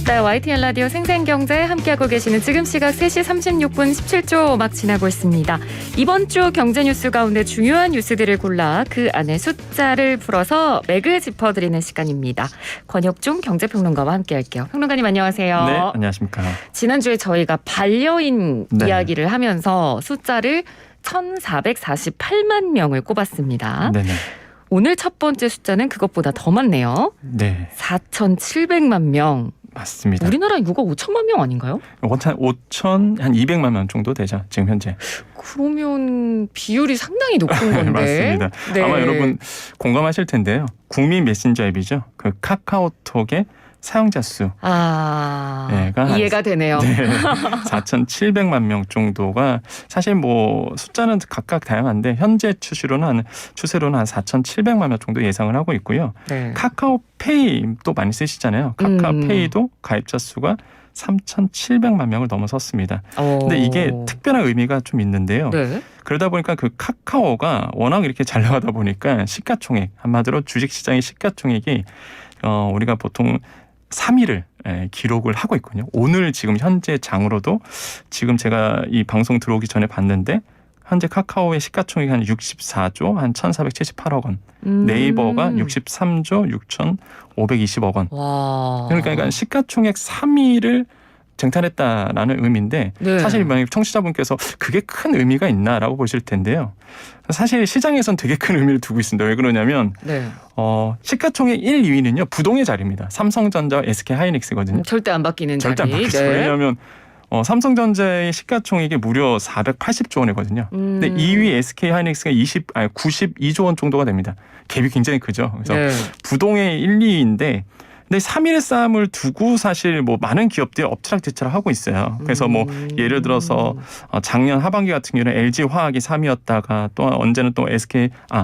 네, YTN 라디오 생생경제 함께하고 계시는 지금 시각 3시 36분 17초 막 지나고 있습니다. 이번 주 경제 뉴스 가운데 중요한 뉴스들을 골라 그 안에 숫자를 풀어서 맥을 짚어드리는 시간입니다. 권혁중 경제평론가와 함께할게요. 평론가님 안녕하세요. 네, 안녕하십니까. 지난주에 저희가 반려인 이야기를 하면서 숫자를 1,448만 명을 꼽았습니다. 네네. 오늘 첫 번째 숫자는 그것보다 더 많네요. 네. 4,700만 명. 맞습니다. 우리나라 인구가 5천만 명 아닌가요? 원천 5천 한 200만 명 정도 되죠. 지금 현재. 그러면 비율이 상당히 높은 건데. 맞습니다. 네. 아마 여러분 공감하실 텐데요. 국민 메신저 앱이죠. 그 카카오톡의 사용자 수. 이해가 되네요. 네, 4,700만 명 정도가 사실 뭐 숫자는 각각 다양한데 현재 추세로는 한 4,700만 명 정도 예상을 하고 있고요. 네. 카카오페이 또 많이 쓰시잖아요. 카카오페이도 가입자 수가 3,700만 명을 넘어섰습니다. 근데 이게 특별한 의미가 좀 있는데요. 네. 그러다 보니까 그 카카오가 워낙 이렇게 잘 나가다 보니까 시가총액, 한마디로 주식시장의 시가총액이 우리가 보통 3위를 기록을 하고 있거든요. 오늘 지금 현재 장으로도 지금 제가 이 방송 들어오기 전에 봤는데 현재 카카오의 시가총액이 한 64조 한 1,478억 원. 네이버가 63조 6,520억 원. 와. 그러니까 시가총액 3위를 쟁탈했다라는 의미인데 네. 사실 만약 청취자분께서 그게 큰 의미가 있나라고 보실 텐데요. 사실 시장에선 되게 큰 의미를 두고 있습니다. 왜 그러냐면 네. 시가총액 1, 2위는요. 부동의 자리입니다. 삼성전자와 SK하이닉스거든요. 절대 안 바뀌는 절대 안 자리. 바뀌죠. 네. 왜냐하면 삼성전자의 시가총액이 무려 480조 원이거든요. 근데 2위 SK하이닉스가 92조 원 정도가 됩니다. 갭이 굉장히 크죠. 그래서 네. 부동의 1, 2위인데 근데 3위의 싸움을 두고 사실 뭐 많은 기업들이 엎치락뒤치락 하고 있어요. 그래서 뭐 예를 들어서 작년 하반기 같은 경우는 LG화학이 3위였다가 또 언제는 또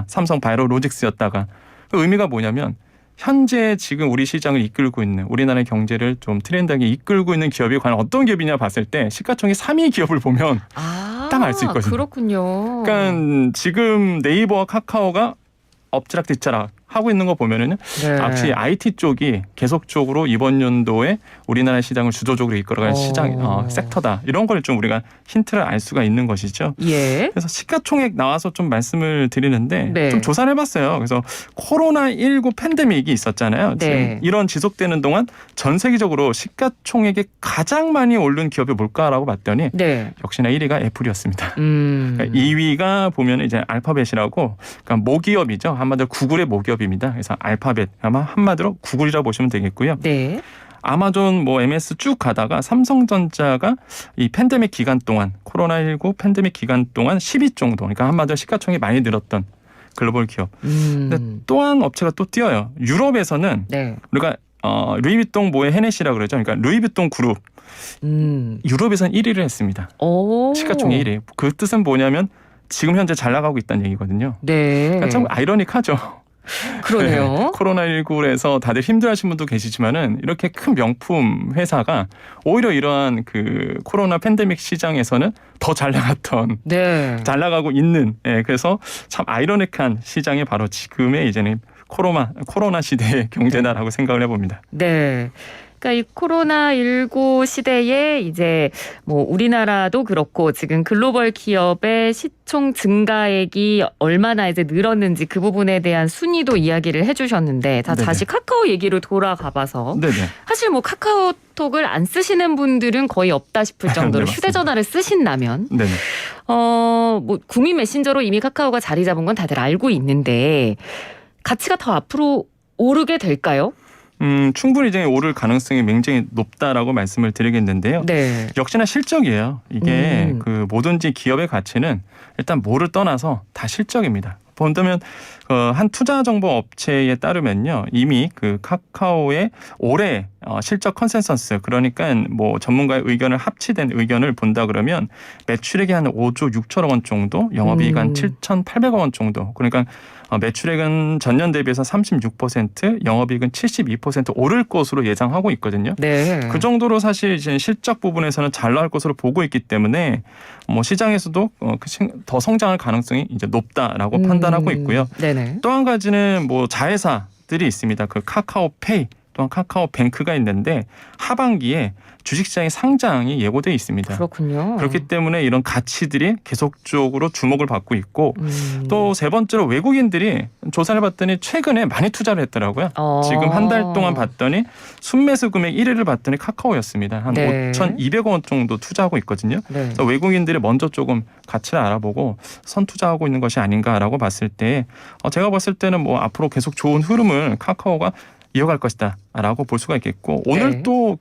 삼성 바이오로직스였다가 그 의미가 뭐냐면 현재 지금 우리 시장을 이끌고 있는 우리나라의 경제를 좀 트렌드하게 이끌고 있는 기업이 과연 어떤 기업이냐 봤을 때 시가총액 3위 기업을 보면 딱 알 수 있거든요. 그렇군요. 그러니까 지금 네이버와 카카오가 엎치락뒤치락 하고 있는 거 보면은 네. 확실히 IT 쪽이 계속적으로 이번 연도에 우리나라 시장을 주도적으로 이끌어갈 시장 섹터다. 이런 걸 좀 우리가 힌트를 알 수가 있는 것이죠. 예. 그래서 시가총액 나와서 좀 말씀을 드리는데 네. 좀 조사를 해봤어요. 그래서 코로나19 팬데믹이 있었잖아요. 지금 네. 이런 지속되는 동안 전 세계적으로 시가총액이 가장 많이 오른 기업이 뭘까라고 봤더니 네. 역시나 1위가 애플이었습니다. 그러니까 2위가 보면 이제 알파벳이라고 그러니까 모기업이죠. 한마디로 구글의 모기업입니다. 그래서 알파벳 아마 한마디로 구글이라고 보시면 되겠고요. 네. 아마존 MS 쭉 가다가 삼성전자가 이 팬데믹 기간 동안 코로나19 팬데믹 기간 동안 10위 정도 그러니까 한마디로 시가총액이 많이 늘었던 글로벌 기업. 근데 또한 업체가 또 뛰어요. 유럽에서는 네. 우리가 루이비통 모의 헤네시라고 그러죠. 그러니까 루이비통 그룹 유럽에서는 1위를 했습니다. 시가총액 1위. 그 뜻은 뭐냐면 지금 현재 잘 나가고 있다는 얘기거든요. 네. 그러니까 참 아이러닉하죠. 그러네요. 네, 코로나19에서 다들 힘들어하시는 분도 계시지만은 이렇게 큰 명품 회사가 오히려 이러한 그 코로나 팬데믹 시장에서는 더 잘 나갔던, 네. 잘 나가고 있는. 그래서 참 아이러닉한 시장이 바로 지금의 이제는 코로나 시대의 경제다라고 생각을 해봅니다. 네. 그러니까 이 코로나19 시대에 이제 뭐 우리나라도 그렇고 지금 글로벌 기업의 시총 증가액이 얼마나 이제 늘었는지 그 부분에 대한 순위도 이야기를 해주셨는데 다시 카카오 얘기로 돌아가 봐서 네네. 사실 뭐 카카오톡을 안 쓰시는 분들은 거의 없다 싶을 정도로 네, 휴대전화를 쓰신다면 네네. 뭐 국민 메신저로 이미 카카오가 자리 잡은 건 다들 알고 있는데 가치가 더 앞으로 오르게 될까요? 충분히 이제 오를 가능성이 굉장히 높다라고 말씀을 드리겠는데요. 네. 역시나 실적이에요. 이게 그 뭐든지 기업의 가치는 일단 뭐를 떠나서 다 실적입니다. 본다면 한 투자 정보 업체에 따르면요, 이미 그 카카오의 올해 실적 컨센서스 그러니까 뭐 전문가의 의견을 합치된 의견을 본다 그러면 매출액이 한 5조 6천억 원 정도, 영업이익 한 7,800억 원 정도. 그러니까 매출액은 전년 대비해서 36%, 영업이익은 72% 오를 것으로 예상하고 있거든요. 네. 그 정도로 사실 이제 실적 부분에서는 잘 나올 것으로 보고 있기 때문에 뭐 시장에서도 더 성장할 가능성이 이제 높다라고 판단하고 있고요. 네네. 또 한 가지는 뭐 자회사들이 있습니다. 그 카카오페이 또한 카카오뱅크가 있는데 하반기에 주식시장의 상장이 예고돼 있습니다. 그렇군요. 그렇기 때문에 이런 가치들이 계속적으로 주목을 받고 있고 또 세 번째로 외국인들이 조사를 봤더니 최근에 많이 투자를 했더라고요. 지금 한 달 동안 봤더니 순매수 금액 1위를 봤더니 카카오였습니다. 한 네. 5,200원 정도 투자하고 있거든요. 네. 그래서 외국인들이 먼저 조금 가치를 알아보고 선투자하고 있는 것이 아닌가라고 봤을 때 제가 봤을 때는 뭐 앞으로 계속 좋은 흐름을 카카오가 이어갈 것이다라고 볼 수가 있겠고 오늘 네. 또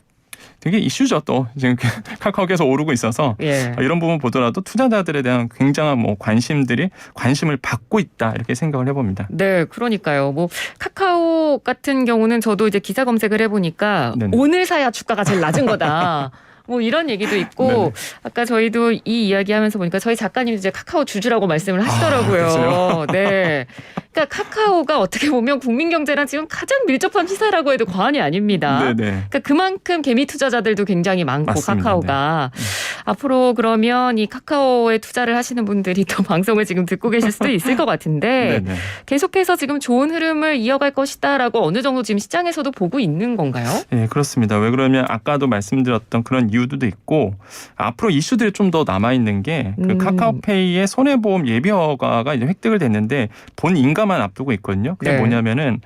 되게 이슈죠. 또 지금 카카오 계속 오르고 있어서 예. 이런 부분 보더라도 투자자들에 대한 굉장한 뭐 관심을 받고 있다 이렇게 생각을 해봅니다. 네, 그러니까요. 뭐 카카오 같은 경우는 저도 이제 기사 검색을 해보니까 네네. 오늘 사야 주가가 제일 낮은 거다. 뭐 이런 얘기도 있고 네네. 아까 저희도 이 이야기하면서 보니까 저희 작가님 이제 카카오 주주라고 말씀을 하시더라고요. 그러세요? 네, 그러니까 카카오가 어떻게 보면 국민 경제랑 지금 가장 밀접한 시사라고 해도 과언이 아닙니다. 네네. 그러니까 그만큼 개미 투자자들도 굉장히 많고 맞습니다. 카카오가 앞으로 그러면 이 카카오에 투자를 하시는 분들이 또 방송을 지금 듣고 계실 수도 있을 것 같은데 네네. 계속해서 지금 좋은 흐름을 이어갈 것이다라고 어느 정도 지금 시장에서도 보고 있는 건가요? 네, 그렇습니다. 왜 그러면 아까도 말씀드렸던 그런 이유도 있고 앞으로 이슈들이 좀 더 남아 있는 게 그 카카오페이의 손해보험 예비 허가가 이제 획득을 됐는데 본 인가만 앞두고 있거든요. 그게 네. 뭐냐면은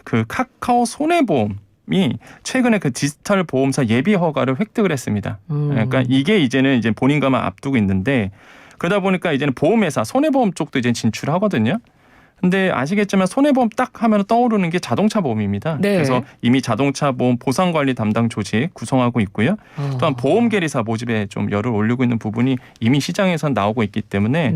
그 카카오 손해보험이 최근에 그 디지털 보험사 예비 허가를 획득을 했습니다. 그러니까 이게 이제는 이제 본인가만 앞두고 있는데 그러다 보니까 이제는 보험회사 손해보험 쪽도 이제 진출하거든요. 근데 아시겠지만 손해보험 딱 하면 떠오르는 게 자동차 보험입니다. 네. 그래서 이미 자동차 보험 보상관리 담당 조직 구성하고 있고요. 또한 보험계리사 모집에 좀 열을 올리고 있는 부분이 이미 시장에선 나오고 있기 때문에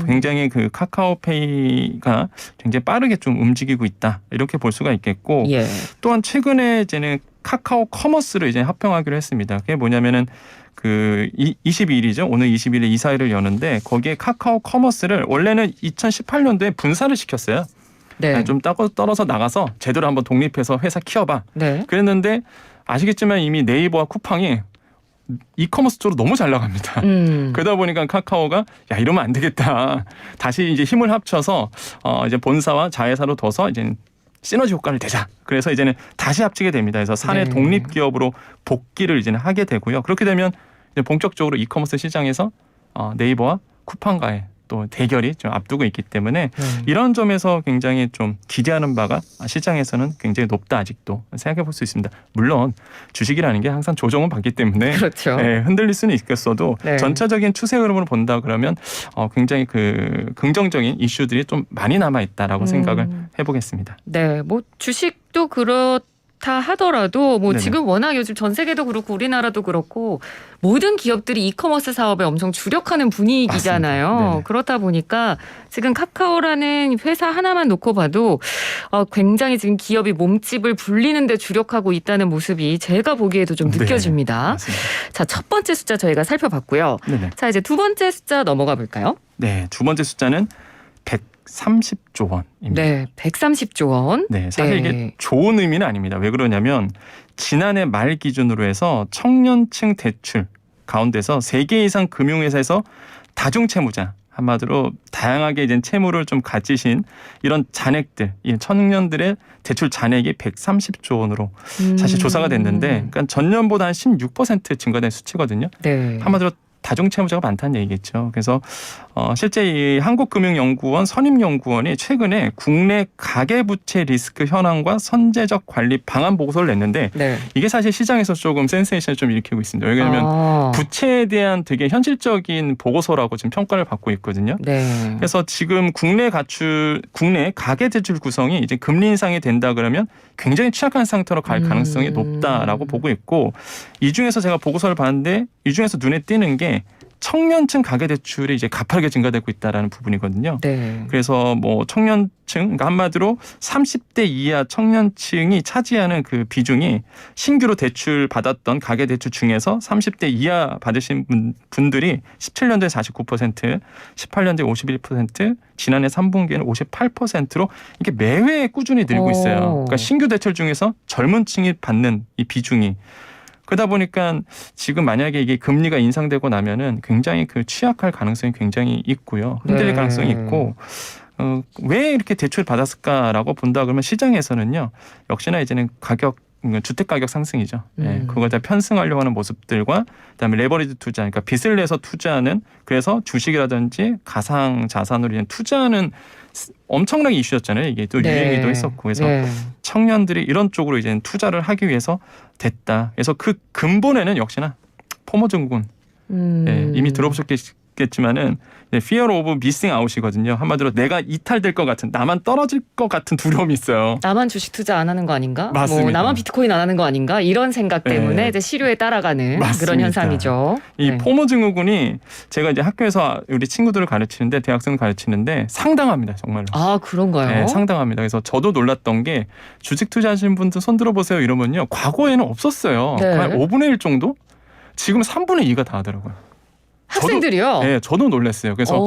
굉장히 그 카카오페이가 굉장히 빠르게 좀 움직이고 있다 이렇게 볼 수가 있겠고 예. 또한 최근에 이제는 카카오 커머스를 이제 합병하기로 했습니다. 그게 뭐냐면은 그 22일이죠. 오늘 20일에 이사회를 여는데 거기에 카카오 커머스를 원래는 2018년도에 분사를 시켰어요. 네. 좀 떨어서 나가서 제대로 한번 독립해서 회사 키워봐. 네. 그랬는데 아시겠지만 이미 네이버와 쿠팡이 이커머스 쪽으로 너무 잘 나갑니다. 그러다 보니까 카카오가 야 이러면 안 되겠다. 다시 이제 힘을 합쳐서 이제 본사와 자회사로 둬서 이제 시너지 효과를 내자. 그래서 이제는 다시 합치게 됩니다. 그래서 사내 네. 독립 기업으로 복귀를 이제는 하게 되고요. 그렇게 되면 이제 본격적으로 이커머스 시장에서 네이버와 쿠팡과의 또 대결이 좀 앞두고 있기 때문에 이런 점에서 굉장히 좀 기대하는 바가 시장에서는 굉장히 높다 아직도 생각해 볼 수 있습니다. 물론 주식이라는 게 항상 조정은 받기 때문에 그렇죠. 흔들릴 수는 있겠어도 네. 전체적인 추세 흐름으로 본다 그러면 굉장히 그 긍정적인 이슈들이 좀 많이 남아 있다라고 생각을 해보겠습니다. 네, 뭐 주식도 그렇다 하더라도 뭐 네네. 지금 워낙 요즘 전 세계도 그렇고 우리나라도 그렇고 모든 기업들이 이커머스 사업에 엄청 주력하는 분위기잖아요. 맞습니다. 네네. 그렇다 보니까 지금 카카오라는 회사 하나만 놓고 봐도 굉장히 지금 기업이 몸집을 불리는 데 주력하고 있다는 모습이 제가 보기에도 좀 네, 느껴집니다. 맞습니다. 자, 첫 번째 숫자 저희가 살펴봤고요. 네네. 자, 이제 두 번째 숫자 넘어가 볼까요? 네, 두 번째 숫자는 130조 원입니다. 네, 130조 원. 네, 사실 네. 이게 좋은 의미는 아닙니다. 왜 그러냐면 지난해 말 기준으로 해서 청년층 대출 가운데서 3개 이상 금융회사에서 다중채무자 한마디로 다양하게 이제 채무를 좀 가지신 이런 잔액들, 이 청년들의 대출 잔액이 130조 원으로 사실 조사가 됐는데, 그러니까 전년보다 한 16% 증가된 수치거든요. 네. 한마디로 다중채무자가 많다는 얘기겠죠. 그래서 실제 이 한국금융연구원 선임연구원이 최근에 국내 가계부채 리스크 현황과 선제적 관리 방안 보고서를 냈는데 네. 이게 사실 시장에서 조금 센세이션을 좀 일으키고 있습니다. 왜냐하면 부채에 대한 되게 현실적인 보고서라고 지금 평가를 받고 있거든요. 네. 그래서 지금 국내 가계 대출 구성이 이제 금리 인상이 된다 그러면 굉장히 취약한 상태로 갈 가능성이 높다라고 보고 있고, 이 중에서 제가 보고서를 봤는데 이 중에서 눈에 띄는 게 청년층 가계 대출이 이제 가파르게 증가되고 있다라는 부분이거든요. 네. 그래서 뭐 청년층, 그러니까 한마디로 30대 이하 청년층이 차지하는 그 비중이 신규로 대출 받았던 가계 대출 중에서 30대 이하 받으신 분들이 17년도에 49%, 18년도에 51%, 지난해 3분기에는 58%로 이게 매회 꾸준히 늘고 있어요. 그러니까 신규 대출 중에서 젊은 층이 받는 이 비중이. 그러다 보니까 지금 만약에 이게 금리가 인상되고 나면은 굉장히 그 취약할 가능성이 굉장히 있고요. 흔들릴 네. 가능성이 있고, 왜 이렇게 대출 받았을까라고 본다 그러면 시장에서는요, 역시나 이제는 가격 주택 가격 상승이죠. 그걸 다 편승하려고 하는 모습들과 그다음에 레버리지 투자, 그러니까 빚을 내서 투자하는, 그래서 주식이라든지 가상 자산으로 인한 투자하는 엄청나게 이슈였잖아요. 이게 또 유행이기도 했었고, 그래서 청년들이 이런 쪽으로 이제 투자를 하기 위해서 됐다. 그래서 그 근본에는 역시나 포모증후군, 이미 들어보셨겠지만은 fear of missing out이거든요. 한마디로 내가 이탈될 것 같은, 나만 떨어질 것 같은 두려움이 있어요. 나만 주식 투자 안 하는 거 아닌가? 맞습니다. 뭐 나만 비트코인 안 하는 거 아닌가? 이런 생각 때문에 이제 시류에 따라가는 맞습니다. 그런 현상이죠. 이 포모 증후군이 제가 이제 학교에서 우리 친구들을 가르치는데, 대학생을 가르치는데 상당합니다, 정말로. 아, 그런가요? 네, 상당합니다. 그래서 저도 놀랐던 게, 주식 투자하시는 분들 손 들어보세요 이러면요, 과거에는 없었어요. 한 5분의 1 정도? 지금 3분의 2가 다 하더라고요. 학생들이요? 네, 저도 놀랐어요. 그래서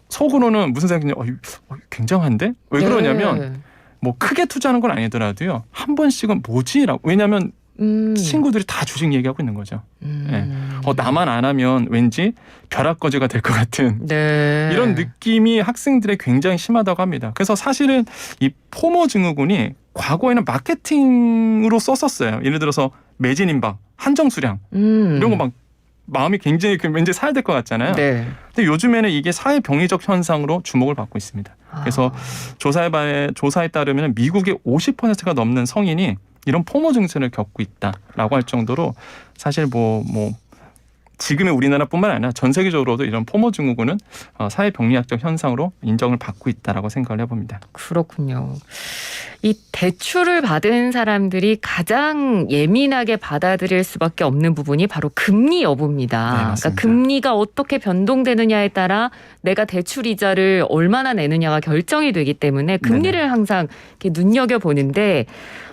속으로는 무슨 생각이냐, 굉장한데? 왜 그러냐면 뭐 크게 투자하는 건 아니더라도요, 한 번씩은 뭐지라고. 왜냐하면 친구들이 다 주식 얘기하고 있는 거죠. 나만 안 하면 왠지 벼락거지가 될 것 같은 이런 느낌이 학생들의 굉장히 심하다고 합니다. 그래서 사실은 이 포모 증후군이 과거에는 마케팅으로 썼었어요. 예를 들어서 매진 임박, 한정 수량 이런 거 막 마음이 굉장히 왠지 사야 될 것 같잖아요. 근데 요즘에는 이게 사회 병리적 현상으로 주목을 받고 있습니다. 그래서 조사에 따르면 미국의 50%가 넘는 성인이 이런 포모 증세를 겪고 있다라고 할 정도로, 사실 뭐 지금의 우리나라뿐만 아니라 전 세계적으로도 이런 포모 증후군은 사회 병리학적 현상으로 인정을 받고 있다라고 생각을 해봅니다. 그렇군요. 이 대출을 받은 사람들이 가장 예민하게 받아들일 수밖에 없는 부분이 바로 금리 여부입니다. 네, 그러니까 금리가 어떻게 변동되느냐에 따라 내가 대출 이자를 얼마나 내느냐가 결정이 되기 때문에 금리를 항상 이렇게 눈여겨보는데,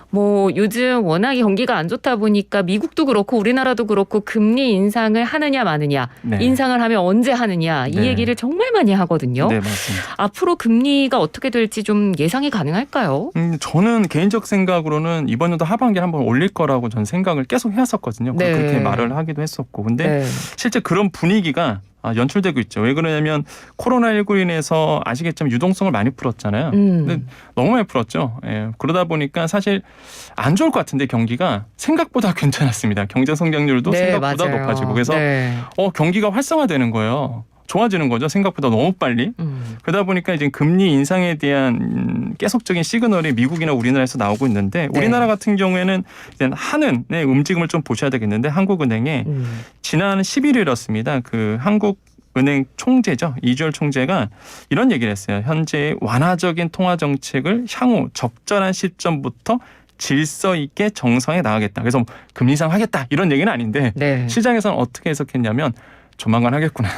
뭐 요즘 워낙 경기가 안 좋다 보니까 미국도 그렇고 우리나라도 그렇고 금리 인상을 하느냐 마느냐, 인상을 하면 언제 하느냐, 이 얘기를 정말 많이 하거든요. 네, 맞습니다. 앞으로 금리가 어떻게 될지 좀 예상이 가능할까요? 저는 개인적 생각으로는 이번 연도 하반기에 한번 올릴 거라고 전 생각을 계속 해왔었거든요. 그렇게 말을 하기도 했었고. 근데 실제 그런 분위기가 연출되고 있죠. 왜 그러냐면 코로나19로 인해서 아시겠지만 유동성을 많이 풀었잖아요. 근데 너무 많이 풀었죠. 그러다 보니까 사실 안 좋을 것 같은데 경기가 생각보다 괜찮았습니다. 경제 성장률도 생각보다 높아지고. 그래서 경기가 활성화되는 거예요. 좋아지는 거죠. 생각보다 너무 빨리. 그러다 보니까 이제 금리 인상에 대한 계속적인 시그널이 미국이나 우리나라에서 나오고 있는데, 우리나라 같은 경우에는 이제 한은의 움직임을 좀 보셔야 되겠는데, 한국은행에 지난 11일이었습니다. 그 한국은행 총재죠. 이주열 총재가 이런 얘기를 했어요. 현재 완화적인 통화 정책을 향후 적절한 시점부터 질서 있게 정상에 나가겠다. 그래서 금리 인상 하겠다 이런 얘기는 아닌데, 시장에서는 어떻게 해석했냐면 조만간 하겠구나.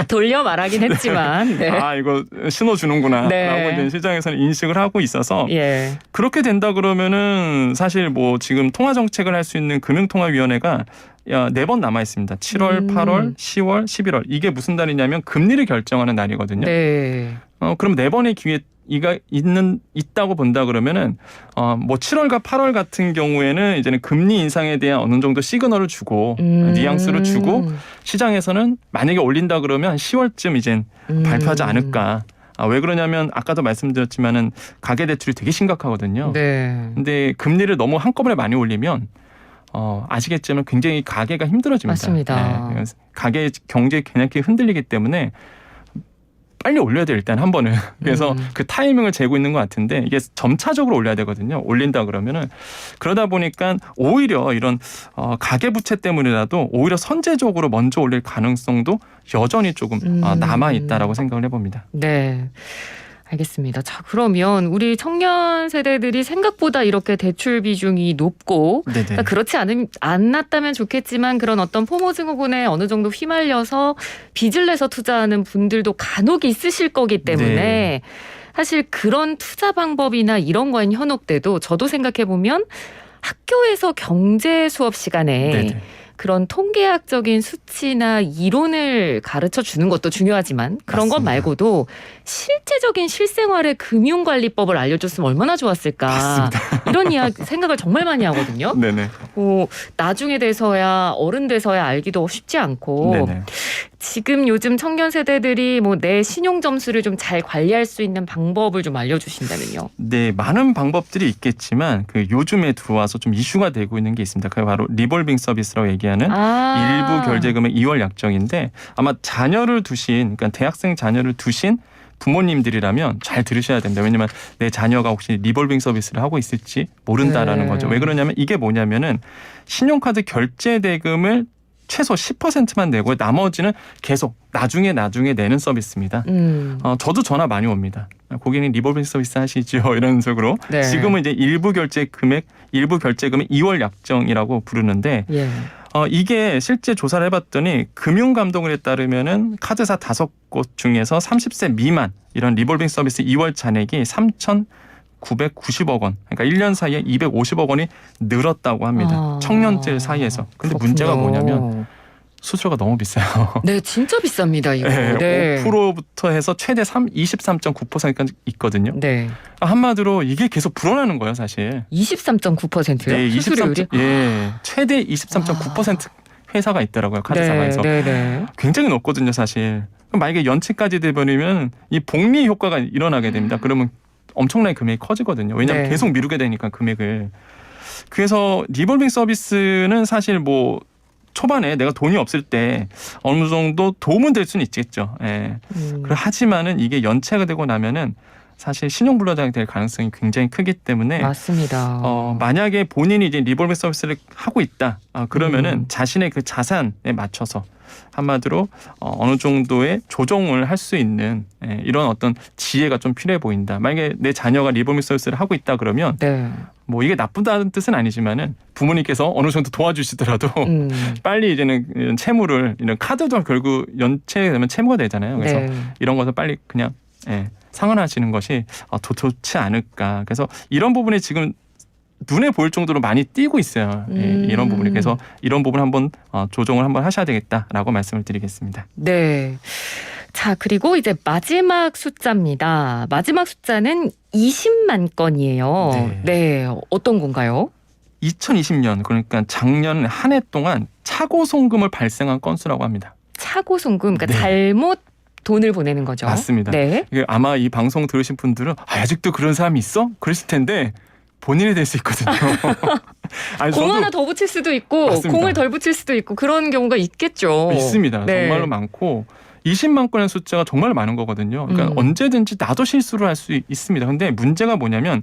돌려 말하긴 했지만 이거 신호 주는구나 라고 이제 시장에서는 인식을 하고 있어서 그렇게 된다 그러면은 사실 뭐 지금 통화정책을 할 수 있는 금융통화위원회가 4번 남아 있습니다. 7월, 8월, 10월, 11월. 이게 무슨 날이냐면 금리를 결정하는 날이거든요. 그럼 4번의 기회가 있다고 본다 그러면은 뭐 7월과 8월 같은 경우에는 이제는 금리 인상에 대한 어느 정도 시그널을 주고 뉘앙스를 주고, 시장에서는 만약에 올린다 그러면 한 10월쯤 이젠 발표하지 않을까. 왜 그러냐면 아까도 말씀드렸지만은 가계 대출이 되게 심각하거든요. 근데 금리를 너무 한꺼번에 많이 올리면 아시겠지만 굉장히 가계가 힘들어집니다. 맞습니다. 가계 경제 개념이 흔들리기 때문에 빨리 올려야 돼요, 일단 한 번은. 그래서 그 타이밍을 재고 있는 것 같은데, 이게 점차적으로 올려야 되거든요. 올린다 그러면은. 그러다 보니까 오히려 이런 가계부채 때문이라도 오히려 선제적으로 먼저 올릴 가능성도 여전히 조금 남아있다라고 생각을 해봅니다. 네. 알겠습니다. 자, 그러면 우리 청년 세대들이 생각보다 이렇게 대출 비중이 높고, 그러니까 그렇지 않았다면 좋겠지만 그런 어떤 포모 증후군에 어느 정도 휘말려서 빚을 내서 투자하는 분들도 간혹 있으실 거기 때문에 사실 그런 투자 방법이나 이런 거엔 현혹돼도, 저도 생각해보면 학교에서 경제 수업 시간에 그런 통계학적인 수치나 이론을 가르쳐 주는 것도 중요하지만 그런 것 말고도 실제적인 실생활의 금융관리법을 알려줬으면 얼마나 좋았을까. 이런 생각을 정말 많이 하거든요. 나중에 돼서야 어른 돼서야 알기도 쉽지 않고 네네. 지금 요즘 청년 세대들이 뭐 내 신용 점수를 좀 잘 관리할 수 있는 방법을 좀 알려주신다면요. 네, 많은 방법들이 있겠지만 그 요즘에 들어와서 좀 이슈가 되고 있는 게 있습니다. 그게 바로 리볼빙 서비스라고 얘기하는 일부 결제금의 2월 약정인데 아마 자녀를 두신 그러니까 대학생 자녀를 두신 부모님들이라면 잘 들으셔야 됩니다. 왜냐하면 내 자녀가 혹시 리볼빙 서비스를 하고 있을지 모른다라는 네. 거죠. 왜 그러냐면 이게 뭐냐면은 신용카드 결제 대금을 최소 10%만 내고 나머지는 계속 나중에 내는 서비스입니다. 저도 전화 많이 옵니다. 고객님 리볼빙 서비스 하시죠? 이런 식으로. 네. 지금은 이제 일부 결제금의 2월 약정이라고 부르는데 예. 이게 실제 조사를 해봤더니 금융감독원에 따르면은 카드사 5곳 중에서 30세 미만 이런 리볼빙 서비스 2월 잔액이 3,990억 원. 그러니까 1년 사이에 250억 원이 늘었다고 합니다. 청년들 사이에서. 근데 그렇군요. 문제가 뭐냐면 수수료가 너무 비싸요. 네, 진짜 비쌉니다 이거. 네, 5%부터 해서 최대 23.9%까지 있거든요. 네. 한마디로 이게 계속 불어나는 거예요, 사실. 23.9%요? 네, 수수료율이? 최대 23.9% 회사가 있더라고요, 카드사에서. 네. 굉장히 높거든요, 사실. 그럼 만약에 연체까지 돼버리면 이 복리 효과가 일어나게 됩니다. 그러면 엄청나게 금액이 커지거든요. 왜냐하면 네. 계속 미루게 되니까 금액을. 그래서 리볼빙 서비스는 사실 뭐 초반에 내가 돈이 없을 때 어느 정도 도움은 될 수는 있겠죠. 예. 하지만은 이게 연체가 되고 나면은 사실 신용불량이 될 가능성이 굉장히 크기 때문에 맞습니다. 만약에 본인이 이제 리볼빙 서비스를 하고 있다. 그러면은 자신의 그 자산에 맞춰서 한마디로 어느 정도의 조정을 할 수 있는 이런 어떤 지혜가 좀 필요해 보인다. 만약에 내 자녀가 리볼빙 서비스를 하고 있다 그러면 네. 뭐 이게 나쁘다는 뜻은 아니지만은 부모님께서 어느 정도 도와주시더라도 빨리 이제는 이런 채무를 이런 카드도 결국 연체되면 채무가 되잖아요. 그래서 네. 이런 것을 빨리 그냥 상환하시는 것이 더 좋지 않을까. 그래서 이런 부분이 지금 눈에 보일 정도로 많이 띄고 있어요. 이런 부분이. 그래서 이런 부분 한번 조정을 한번 하셔야 되겠다라고 말씀을 드리겠습니다. 네. 자, 그리고 이제 마지막 숫자입니다. 마지막 숫자는 20만 건이에요. 네. 어떤 건가요? 2020년 그러니까 작년 한 해 동안 차고 송금을 발생한 건수라고 합니다. 차고 송금, 그러니까 네. 잘못 돈을 보내는 거죠. 맞습니다. 네. 이게 아마 이 방송 들으신 분들은 아직도 그런 사람이 있어? 그랬을 텐데 본인이 될 수 있거든요. 아니, 공 저도 하나 더 붙일 수도 있고 맞습니다. 공을 덜 붙일 수도 있고 그런 경우가 있겠죠. 있습니다. 네. 정말로 많고 20만 건의 숫자가 정말 많은 거거든요. 그러니까 언제든지 나도 실수를 할 수 있습니다. 근데 문제가 뭐냐면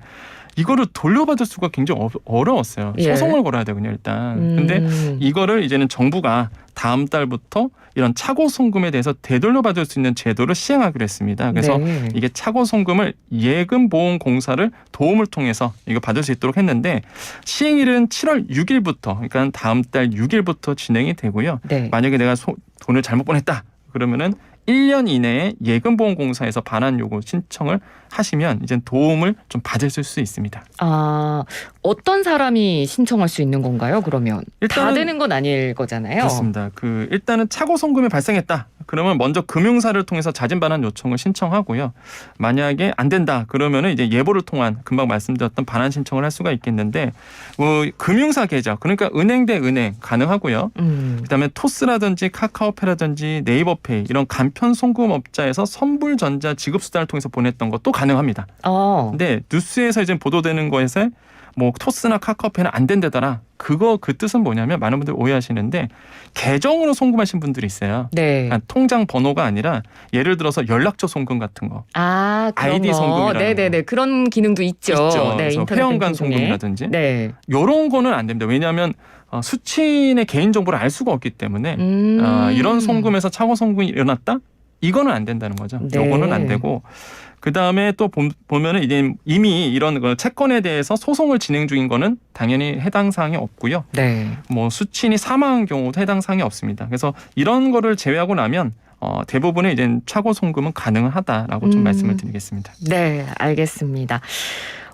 이거를 돌려받을 수가 굉장히 어려웠어요. 예. 소송을 걸어야 되거든요, 일단. 근데 이거를 이제는 정부가 다음 달부터 이런 차고 송금에 대해서 되돌려받을 수 있는 제도를 시행하기로 했습니다. 그래서 네. 이게 차고 송금을 예금보험공사를 도움을 통해서 이거 받을 수 있도록 했는데 시행일은 7월 6일부터 그러니까 다음 달 6일부터 진행이 되고요. 네. 만약에 내가 돈을 잘못 보냈다 그러면은 1년 이내에 예금보험공사에서 반환 요구 신청을 하시면 이제 도움을 좀 받을 수 있습니다. 어떤 사람이 신청할 수 있는 건가요? 그러면 다 되는 건 아닐 거잖아요. 그렇습니다. 일단은 차고 송금이 발생했다. 그러면 먼저 금융사를 통해서 자진 반환 요청을 신청하고요. 만약에 안 된다. 그러면은 이제 예보를 통한 금방 말씀드렸던 반환 신청을 할 수가 있겠는데 금융사 계좌 그러니까 은행 대 은행 가능하고요. 그다음에 토스라든지 카카오페이라든지 네이버페이 이런 간편 송금업자에서 선불전자 지급수단을 통해서 보냈던 것도 가능합니다. 근데 뉴스에서 이제 보도되는 거에서 뭐 토스나 카카오페이는 안 된다더라. 그 뜻은 뭐냐면 많은 분들 오해하시는데 계정으로 송금하신 분들이 있어요. 네. 그러니까 통장 번호가 아니라 예를 들어서 연락처 송금 같은 거. 그런 아이디 거. 송금이라는 네네네. 그런 기능도 있죠. 네, 그래서 인터넷 회원간 뱅킹 중에. 송금이라든지 네. 이런 거는 안 됩니다. 왜냐하면 수취인의 개인 정보를 알 수가 없기 때문에 이런 송금에서 차고 송금이 일어났다? 이거는 안 된다는 거죠. 네. 요거는 안 되고 그다음에 또 보면은 이제 이미 이런 채권에 대해서 소송을 진행 중인 거는 당연히 해당 사항이 없고요. 네. 뭐 수취인이 사망한 경우도 해당 사항이 없습니다. 그래서 이런 거를 제외하고 나면 대부분의 이제 차고 송금은 가능하다라고 좀 말씀을 드리겠습니다. 네, 알겠습니다.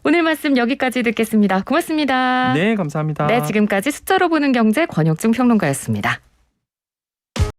오늘 말씀 여기까지 듣겠습니다. 고맙습니다. 네, 감사합니다. 네, 지금까지 숫자로 보는 경제 권혁중 평론가였습니다.